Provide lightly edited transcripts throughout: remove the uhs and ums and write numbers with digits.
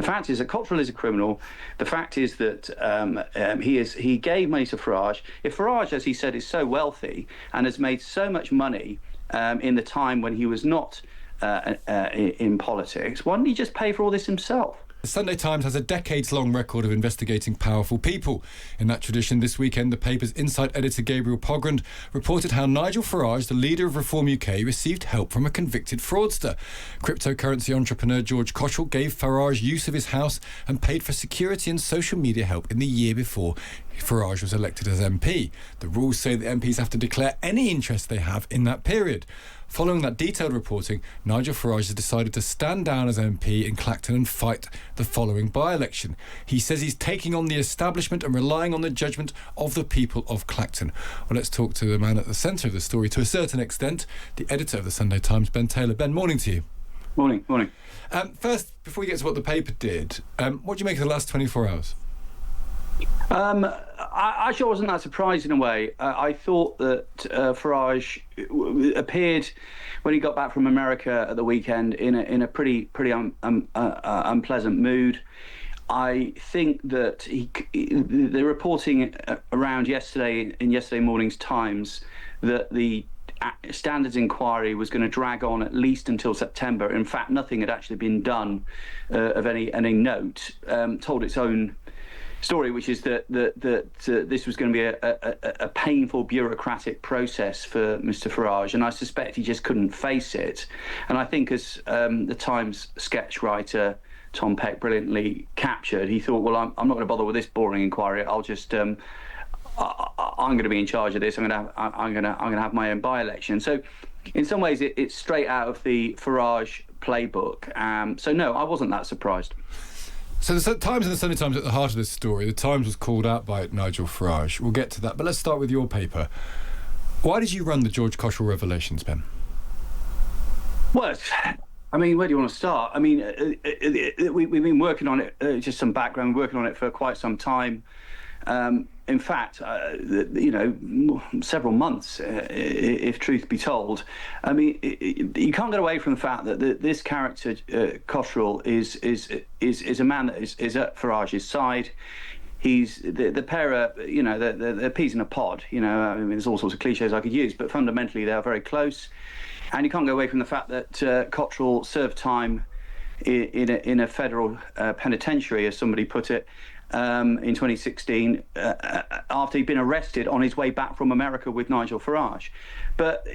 The fact is that Cottrell is a criminal. The fact is that he gave money to Farage. If Farage, as he said, is so wealthy and has made so much money in the time when he was not in politics, why didn't he just pay for all this himself? The Sunday Times has a decades-long record of investigating powerful people. In that tradition, this weekend, the paper's insight editor Gabriel Pogrund reported how Nigel Farage, the leader of Reform UK, received help from a convicted fraudster. Cryptocurrency entrepreneur George Cottrell gave Farage use of his house and paid for security and social media help in the year before Farage was elected as MP. The rules say that MPs have to declare any interest they have in that period. Following that detailed reporting, Nigel Farage has decided to stand down as MP in Clacton and fight the following by-election. He says he's taking on the establishment and relying on the judgment of the people of Clacton. Well, let's talk to the man at the centre of the story to a certain extent, the editor of the Sunday Times, Ben Taylor. Ben, morning to you. Morning. First, before we get to what the paper did, what do you make of the last 24 hours? I actually wasn't that surprised in a way. I thought that Farage appeared when he got back from America at the weekend in a pretty unpleasant mood. I think that the reporting around yesterday in yesterday morning's Times that the standards inquiry was going to drag on at least until September. In fact, nothing had actually been done of any note. Told its own story, which is that this was going to be a painful bureaucratic process for Mr. Farage, and I suspect he just couldn't face it. And I think, as the Times sketch writer Tom Peck brilliantly captured, he thought, well, I'm not going to bother with this boring inquiry. I'll just I'm going to be in charge of this. I'm going to have my own by-election. So, in some ways, it's straight out of the Farage playbook. So no, I wasn't that surprised. So the Times and the Sunday Times at the heart of this story. The Times was called out by Nigel Farage. We'll get to that, but let's start with your paper. Why did you run the George Cottrell revelations, Ben? Well, I mean, where do you want to start? I mean, we've been working on it, just some background, working on it for quite some time. In fact, several months, if truth be told. I mean, you can't get away from the fact that this character, Cottrell, is a man that is at Farage's side. He's the pair are, they're peas in a pod. I mean, there's all sorts of cliches I could use, but fundamentally they are very close. And you can't go away from the fact that Cottrell served time in a federal penitentiary, as somebody put it, in 2016, after he'd been arrested on his way back from America with Nigel Farage. But,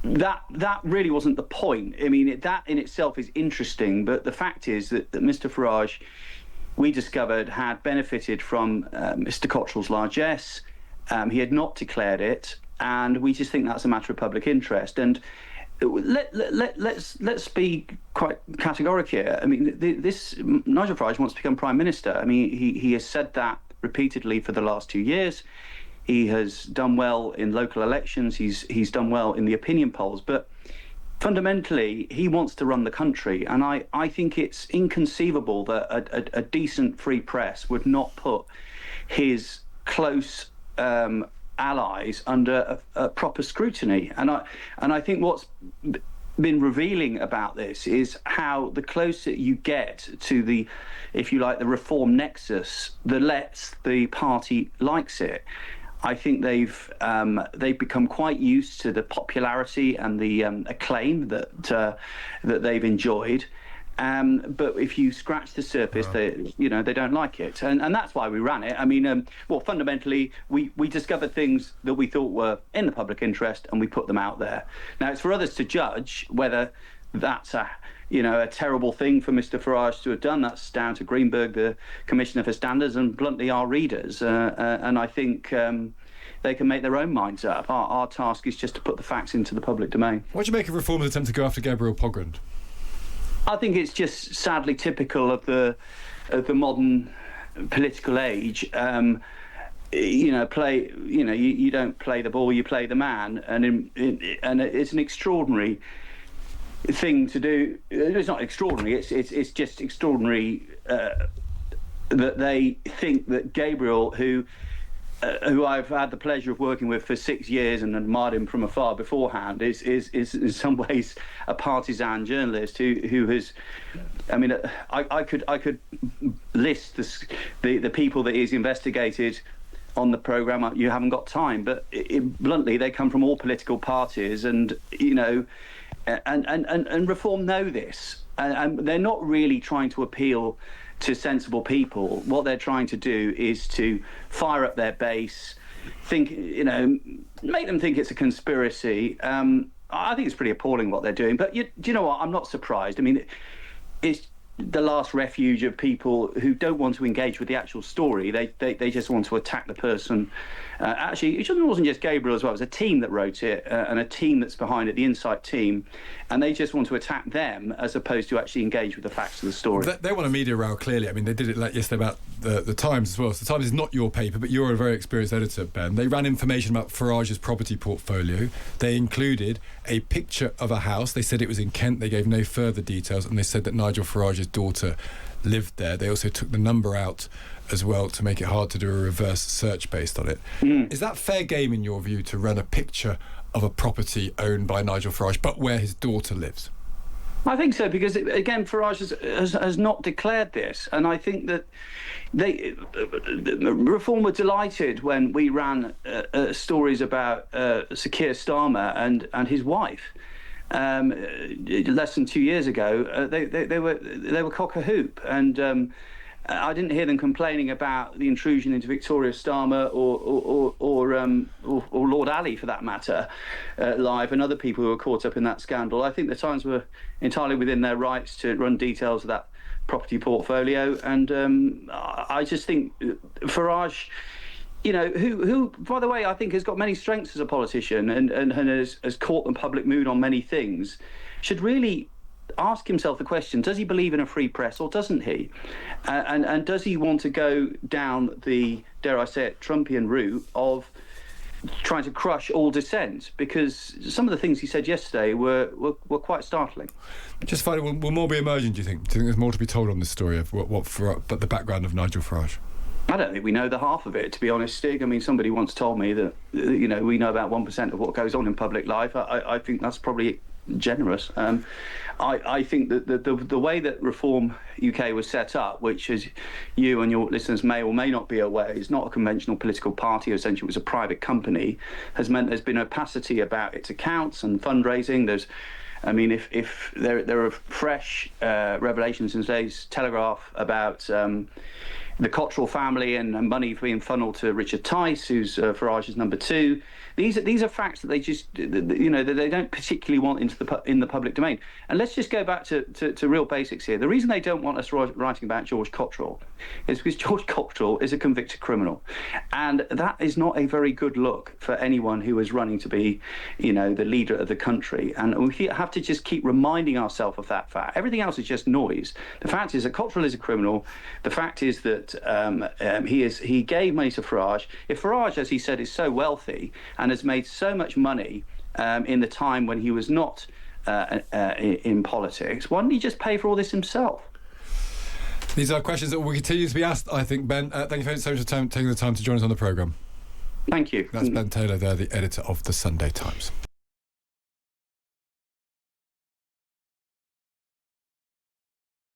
that really wasn't the point. I mean, that in itself is interesting, but the fact is that Mr. Farage, we discovered, had benefited from Mr. Cottrell's largesse. He had not declared it, and we just think that's a matter of public interest. And let's be quite categoric here. I mean, Nigel Farage wants to become Prime Minister. I mean, he has said that repeatedly for the last 2 years. He has done well in local elections. He's done well in the opinion polls. But fundamentally, he wants to run the country. And I think it's inconceivable that a decent free press would not put his close allies under a proper scrutiny. And I think what's been revealing about this is how the closer you get to the, if you like, the reform nexus, the less the party likes it. I think they've become quite used to the popularity and the acclaim that they've enjoyed. But if you scratch the surface, they don't like it, and that's why we ran it. I mean, fundamentally, we discovered things that we thought were in the public interest, and we put them out there. Now, it's for others to judge whether that's a terrible thing for Mr. Farage to have done. That's down to Greenberg, the Commissioner for Standards, and bluntly our readers. And I think they can make their own minds up. Our task is just to put the facts into the public domain. What do you make of Reform's attempt to go after Gabriel Pogrund? I think it's just sadly typical of the modern political age. You don't play the ball, you play the man, and it's an extraordinary thing to do. It's not extraordinary. It's just extraordinary that they think that Gabriel, who who I've had the pleasure of working with for 6 years and admired him from afar beforehand, is in some ways a partisan journalist who has. I mean, I could list the people that he's investigated on the programme. You haven't got time, but bluntly, they come from all political parties, and and Reform know this, and they're not really trying to appeal to sensible people. What they're trying to do is to fire up their base, make them think it's a conspiracy. I think it's pretty appalling what they're doing. But do you know what? I'm not surprised. I mean, it's the last refuge of people who don't want to engage with the actual story. They just want to attack the person. Actually, it wasn't just Gabriel as well. It was a team that wrote it, and a team that's behind it, the Insight team, and they just want to attack them as opposed to actually engage with the facts of the story. They want a media row, clearly. I mean, they did it like yesterday about the Times as well. So the Times is not your paper, but you're a very experienced editor, Ben. They ran information about Farage's property portfolio. They included a picture of a house. They said it was in Kent. They gave no further details, and they said that Nigel Farage's daughter lived there. They also took the number out as well to make it hard to do a reverse search based on it. Is that fair game in your view to run a picture of a property owned by Nigel Farage but where his daughter lives? I think so, because again, Farage has not declared this, and I think that Reform were delighted when we ran stories about Sir Starmer and his wife. Less than 2 years ago, they were cock a hoop, and I didn't hear them complaining about the intrusion into Victoria Starmer or Lord Ali, for that matter, live, and other people who were caught up in that scandal. I think the Times were entirely within their rights to run details of that property portfolio, and I just think Farage, who, by the way, I think has got many strengths as a politician and has caught the public mood on many things, should really ask himself the question: does he believe in a free press or doesn't he? And does he want to go down the, dare I say it, Trumpian route of trying to crush all dissent? Because some of the things he said yesterday were quite startling. Just finally, will more be emerging, do you think? Do you think there's more to be told on this story of but the background of Nigel Farage? I don't think we know the half of it, to be honest, Stig. I mean, somebody once told me that, we know about 1% of what goes on in public life. I think that's probably generous. I think that the way that Reform UK was set up, which, as you and your listeners may or may not be aware, is not a conventional political party. Essentially, it was a private company, has meant there's been opacity about its accounts and fundraising. If there are fresh revelations in today's Telegraph about the Cottrell family and money being funneled to Richard Tice, who's Farage's number two. These are facts that they just, that they don't particularly want in the public domain. And let's just go back to real basics here. The reason they don't want us writing about George Cottrell is because George Cottrell is a convicted criminal, and that is not a very good look for anyone who is running to be, the leader of the country. And we have to just keep reminding ourselves of that fact. Everything else is just noise. The fact is that Cottrell is a criminal. The fact is that he gave money to Farage. If Farage, as he said, is so wealthy and has made so much money in the time when he was not in politics, why didn't he just pay for all this himself? These are questions that will continue to be asked, I think, Ben. Thank you so much for taking the time to join us on the programme. Thank you. That's Ben Taylor there, the editor of the Sunday Times.